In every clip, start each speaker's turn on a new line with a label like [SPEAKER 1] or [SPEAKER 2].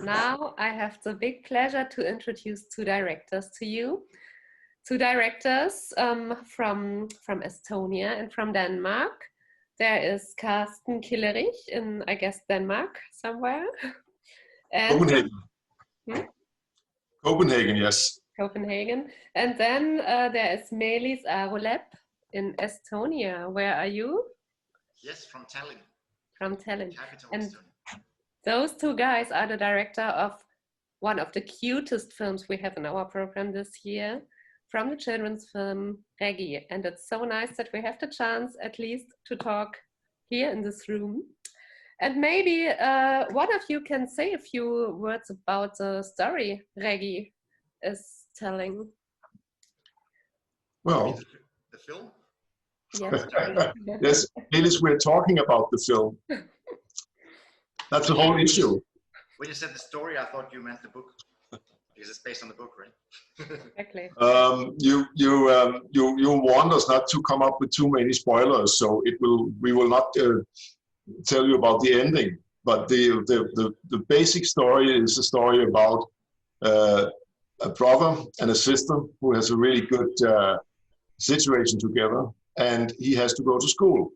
[SPEAKER 1] now I have the big pleasure to introduce two directors to you. Two directors from Estonia and from Denmark. There is Karsten Kiilerich in, I guess, Denmark somewhere. And
[SPEAKER 2] Copenhagen. Copenhagen, yes.
[SPEAKER 1] Copenhagen. And then there is Meelis Arulepp in Estonia. Where are you?
[SPEAKER 3] Yes, from Tallinn.
[SPEAKER 1] From Tallinn.
[SPEAKER 3] Capital
[SPEAKER 1] and
[SPEAKER 3] Estonia.
[SPEAKER 1] Those two guys are the director of one of the cutest films we have in our program this year, from the children's film RAGGIE. And it's so nice that we have the chance at least to talk here in this room. And maybe one of you can say a few words about the story RAGGIE is telling.
[SPEAKER 2] Well,
[SPEAKER 3] the film?
[SPEAKER 1] Yes.
[SPEAKER 2] Yes, Meelis, we're talking about the film. That's the whole issue.
[SPEAKER 3] When you said the story, I thought you meant the book. Because it's based on the book, right?
[SPEAKER 1] Exactly.
[SPEAKER 2] You warned us not to come up with too many spoilers, so we will not tell you about the ending. But the basic story is a story about a brother and a sister who has a really good situation together, and he has to go to school.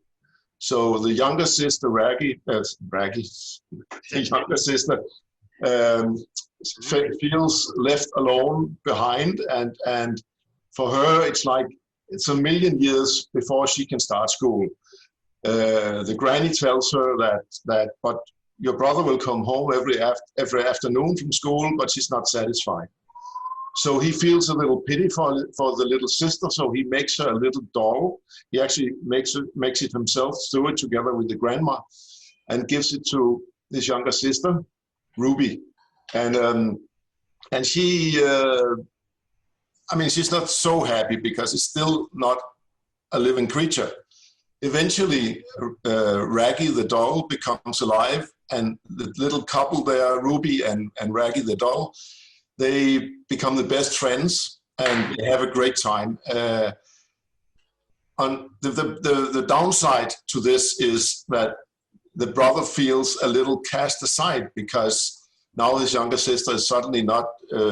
[SPEAKER 2] So the younger sister, the younger sister, feels left alone behind, and for her it's like it's a million years before she can start school. The granny tells her that but your brother will come home every afternoon from school, but she's not satisfied. So he feels a little pity for the little sister, so he makes her a little doll. He actually makes it himself, do it together with the grandma, and gives it to his younger sister, Ruby. And she, I mean, she's not so happy because it's still not a living creature. Eventually, RAGGIE the doll becomes alive, and the little couple there, Ruby and RAGGIE the doll, they become the best friends and they have a great time. On the downside to this is that the brother feels a little cast aside because now his younger sister is suddenly not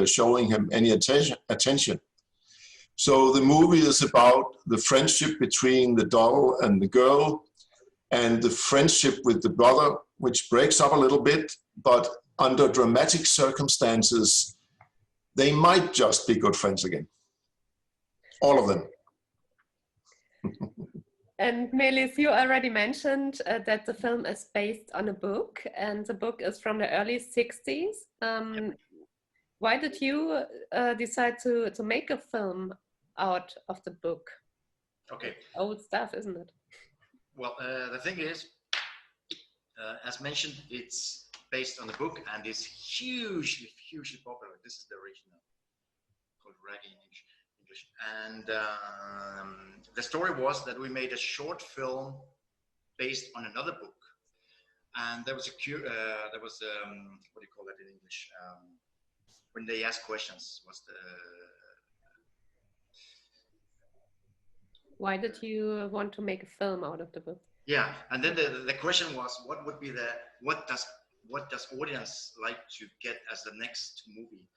[SPEAKER 2] showing him any attention. So the movie is about the friendship between the doll and the girl, and the friendship with the brother, which breaks up a little bit, but under dramatic circumstances, they might just be good friends again. All of them.
[SPEAKER 1] And Meelis, you already mentioned that the film is based on a book, and the book is from the early 60s. Why did you decide to make a film out of the book?
[SPEAKER 3] Okay.
[SPEAKER 1] Old stuff, isn't it?
[SPEAKER 3] Well, the thing is, as mentioned, it's based on the book and is hugely popular. This is the original, called RAGGIE in English. And the story was that we made a short film based on another book, and there was what do you call that in English? When they ask questions, what's the?
[SPEAKER 1] Why did you want to make a film out of the book?
[SPEAKER 3] Yeah, and then the question was, what would be what does audience like to get as the next movie?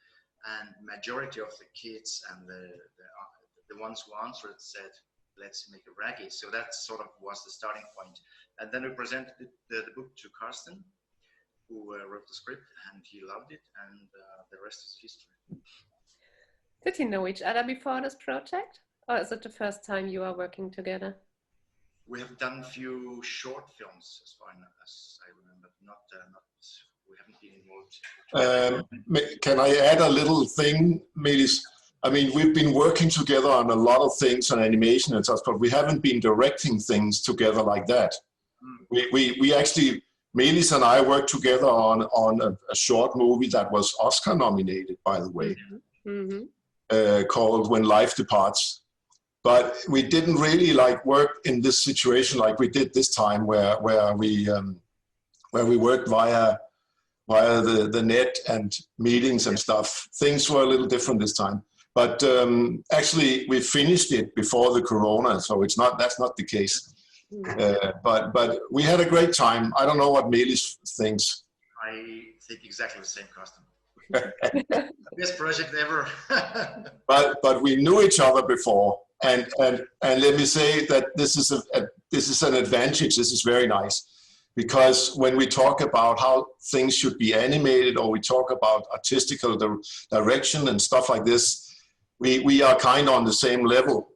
[SPEAKER 3] And majority of the kids and the ones who answered said, let's make a RAGGIE. So that sort of was the starting point. And then we presented the book to Karsten, who wrote the script, and he loved it, and the rest is history.
[SPEAKER 1] Did you know each other before this project? Or is it the first time you are working together?
[SPEAKER 3] We have done a few short films, as far as I remember. We haven't been involved.
[SPEAKER 2] Can I add a little thing, Meelis? I mean, we've been working together on a lot of things on animation and stuff, but we haven't been directing things together like that. We actually, Meelis and I worked together on a short movie that was Oscar nominated, by the way, called When Life Departs. But we didn't really work in this situation like we did this time, where we worked via the net and meetings and stuff. Things were a little different this time. But actually, we finished it before the corona, so that's not the case. But we had a great time. I don't know what Meelis thinks.
[SPEAKER 3] I think exactly the same costume. Best project ever.
[SPEAKER 2] but we knew each other before, and let me say that this is an advantage. This is very nice, because when we talk about how things should be animated, or we talk about artistical direction and stuff like this, we are kind of on the same level.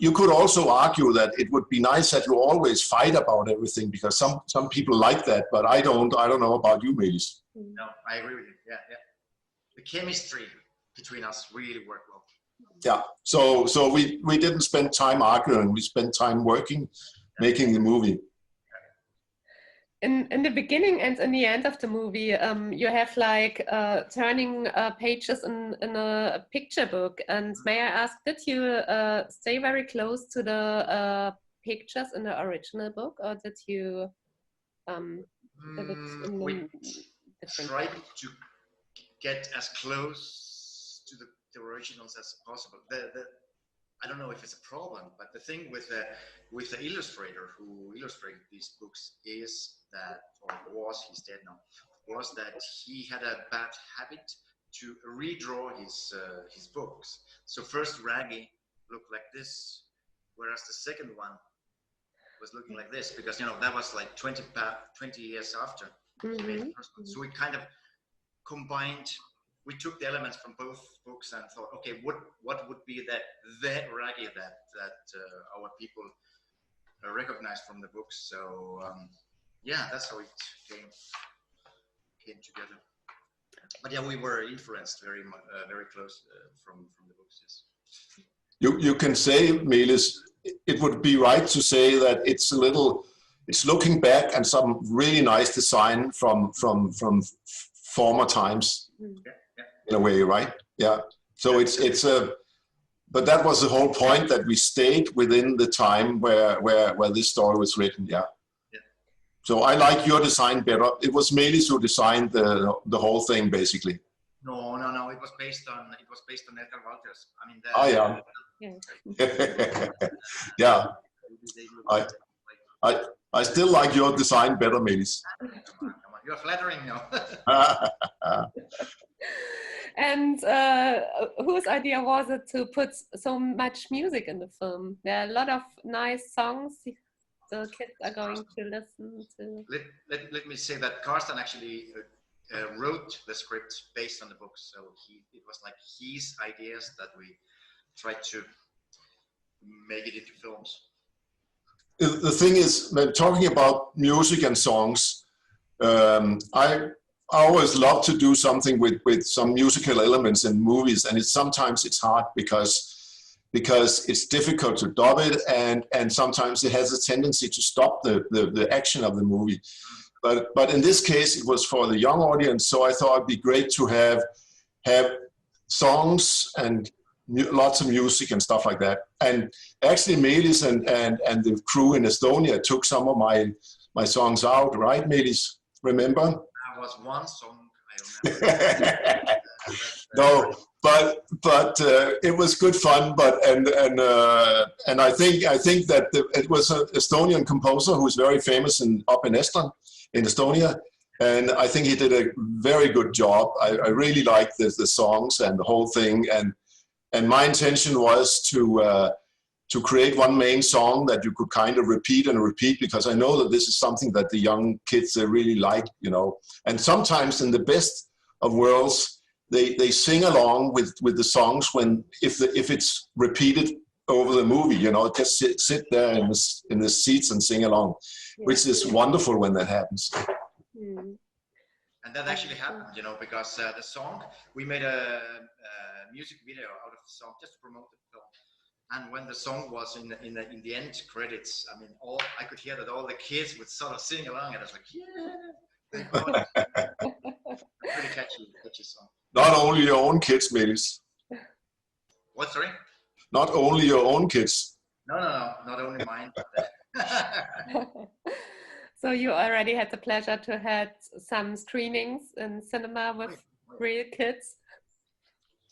[SPEAKER 2] You could also argue that it would be nice that you always fight about everything, because some people like that, but I don't know about you, Meelis.
[SPEAKER 3] No, I agree with you. Yeah. The chemistry between us really worked well.
[SPEAKER 2] Yeah, so we didn't spend time arguing. We spent time working, making the movie.
[SPEAKER 1] In the beginning and in the end of the movie, you have like turning pages in a picture book. And may I ask, did you stay very close to the pictures in the original book, or did you?
[SPEAKER 3] We tried to get as close to the originals as possible. I don't know if it's a problem, but the thing with the illustrator who illustrated these books is that, or he's dead now, was that he had a bad habit to redraw his books. So first RAGGIE looked like this, whereas the second one was looking like this, because that was like 20 years after he made the first one. So we kind of combined. We took the elements from both books and thought, okay, what would be the RAGGIE that our people recognize from the books? So yeah, that's how it came together. But yeah, we were influenced very close from the books. Yes.
[SPEAKER 2] You can say, Meelis, it would be right to say that it's looking back and some really nice design from former times.
[SPEAKER 3] Yeah.
[SPEAKER 2] In a way, right? Yeah. So but that was the whole point, that we stayed within the time where this story was written. Yeah. So I like your design better. It was Meelis who designed the whole thing, basically.
[SPEAKER 3] No. It was based on Edgar Walters. I mean.
[SPEAKER 2] Yeah. Yeah. I still like your design better, Meelis.
[SPEAKER 3] Come on. You're flattering now.
[SPEAKER 1] And whose idea was it to put so much music in the film? There are a lot of nice songs the kids are going to listen to.
[SPEAKER 3] Let me say that Karsten actually wrote the script based on the book, so it was like his ideas that we tried to make it into films.
[SPEAKER 2] The thing is, when talking about music and songs, I always love to do something with some musical elements in movies, and sometimes it's hard because it's difficult to dub it, and sometimes it has a tendency to stop the action of the movie. But in this case, it was for the young audience, so I thought it'd be great to have songs and lots of music and stuff like that. And actually, Meelis and the crew in Estonia took some of my songs out, right, Meelis? Remember?
[SPEAKER 3] There was one song I remember.
[SPEAKER 2] No, but it was good fun. And I think that it was an Estonian composer who is very famous up in Estland, in Estonia, and I think he did a very good job. I really liked the songs and the whole thing, and my intention was to create one main song that you could kind of repeat and repeat, because I know that this is something that the young kids really like, And sometimes in the best of worlds, they sing along with the songs if it's repeated over the movie, just sit there in the seats and sing along, which is wonderful when that happens.
[SPEAKER 3] And that actually happened, because the song, we made a music video out of the song just to promote the film. And when the song was in the end credits, I mean, I could hear that all the kids would sort of sing along, and I was like, yeah. Pretty catchy song.
[SPEAKER 2] Not only your own kids, Meelis.
[SPEAKER 3] What, sorry?
[SPEAKER 2] Not only your own kids.
[SPEAKER 3] No, not only mine.
[SPEAKER 1] So you already had the pleasure to have some screenings in cinema with real kids?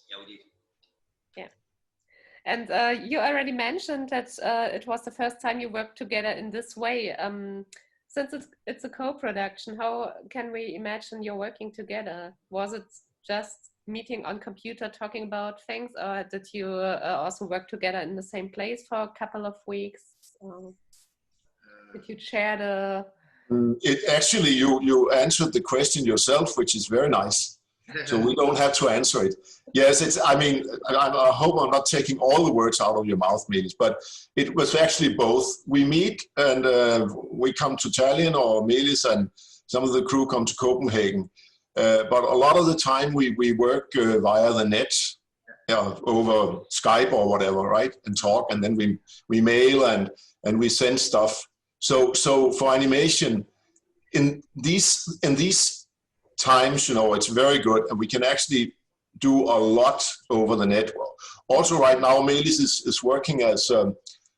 [SPEAKER 3] Yeah, we did.
[SPEAKER 1] Yeah. And you already mentioned that it was the first time you worked together in this way. since it's a co-production, how can we imagine you're working together? Was it just meeting on computer talking about things, or did you also work together in the same place for a couple of weeks? Did you share the...
[SPEAKER 2] Actually, you answered the question yourself, which is very nice. So we don't have to answer it. Yes, I mean, I hope I'm not taking all the words out of your mouth, Meelis, but it was actually both. We meet and we come to Tallinn, or Meelis and some of the crew come to Copenhagen. But a lot of the time we work via the net, over Skype or whatever, right? And talk, and then we mail and we send stuff. So for animation, in these times, you know, it's very good, and we can actually do a lot over the net. Also, right now, Meelis is working as an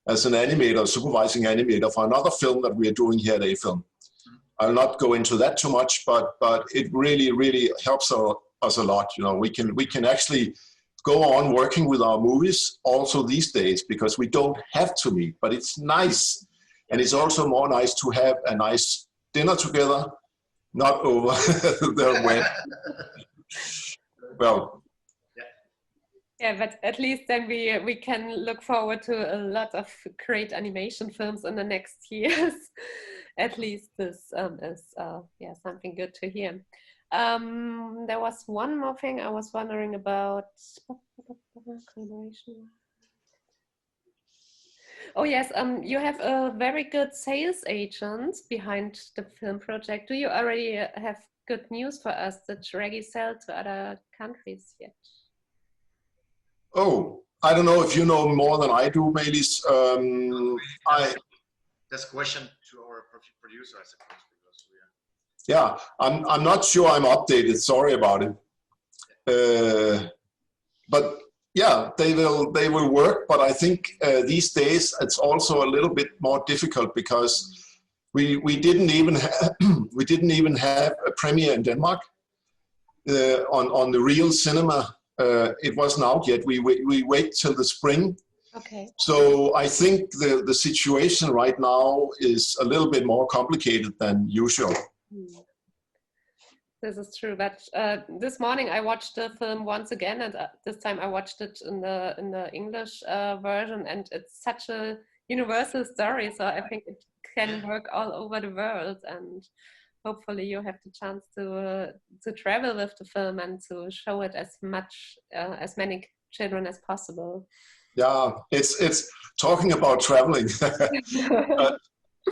[SPEAKER 2] animator, supervising animator for another film that we are doing here at A-Film. I'll not go into that too much, but it really helps us a lot. You know, we can actually go on working with our movies also these days, because we don't have to meet, but it's nice. And it's also more nice to have a nice dinner together, not over the web. Well.
[SPEAKER 1] Yeah, but at least then we can look forward to a lot of great animation films in the next years. At least this is something good to hear. There was one more thing I was wondering about. Oh yes, you have a very good sales agent behind the film project. Do you already have good news for us that RAGGIE sell to other countries yet?
[SPEAKER 2] Oh, I don't know if you know more than I do, Meelis.
[SPEAKER 3] That's a question to our producer, I suppose, because we are...
[SPEAKER 2] Yeah, I'm not sure I'm updated. Sorry about it. But yeah, they will work. But I think these days it's also a little bit more difficult, because we didn't even have a premiere in Denmark on the real cinema. It wasn't out yet. We wait till the spring.
[SPEAKER 1] Okay.
[SPEAKER 2] So I think the situation right now is a little bit more complicated than usual.
[SPEAKER 1] This is true, but this morning I watched the film once again, and this time I watched it in the English version, and it's such a universal story, so I think it can work all over the world, and hopefully you have the chance to travel with the film and to show it as many children as possible.
[SPEAKER 2] Yeah, it's talking about traveling.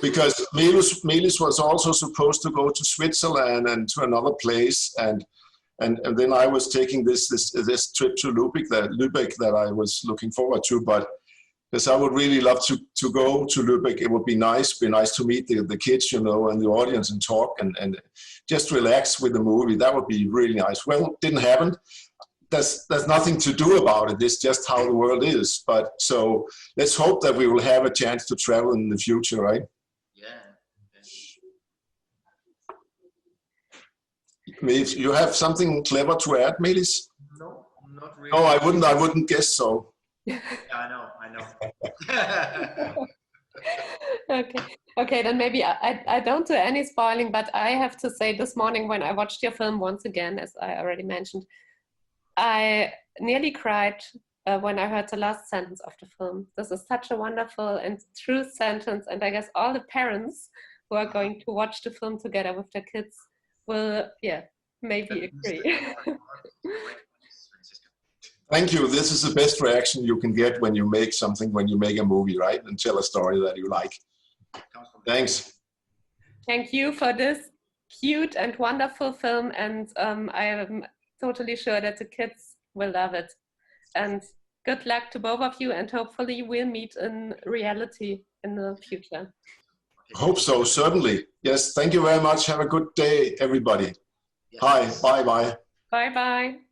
[SPEAKER 2] Because Meelis was also supposed to go to Switzerland and to another place, and then I was taking this trip to Lübeck that I was looking forward to, but because I would really love to go to Lübeck. It would be nice to meet the kids, you know, and the audience, and talk and just relax with the movie. That would be really nice. Well, it didn't happen. There's nothing to do about it. It's just how the world is. But so let's hope that we will have a chance to travel in the future, right? If you have something clever to add, Meelis?
[SPEAKER 3] No, not really.
[SPEAKER 2] No, I wouldn't guess so.
[SPEAKER 3] Yeah, I know.
[SPEAKER 1] Okay, then maybe I don't do any spoiling, but I have to say this morning when I watched your film once again, as I already mentioned, I nearly cried when I heard the last sentence of the film. This is such a wonderful and true sentence, and I guess all the parents who are going to watch the film together with their kids will, maybe agree.
[SPEAKER 2] Thank you. This is the best reaction you can get when you make something, when you make a movie, right? And tell a story that you like. Thanks.
[SPEAKER 1] Thank you for this cute and wonderful film, and I am totally sure that the kids will love it. And good luck to both of you, and hopefully we'll meet in reality in the future.
[SPEAKER 2] Hope so, certainly. Yes, thank you very much. Have a good day, everybody.
[SPEAKER 3] Yes.
[SPEAKER 2] Hi, bye-bye.
[SPEAKER 1] Bye-bye.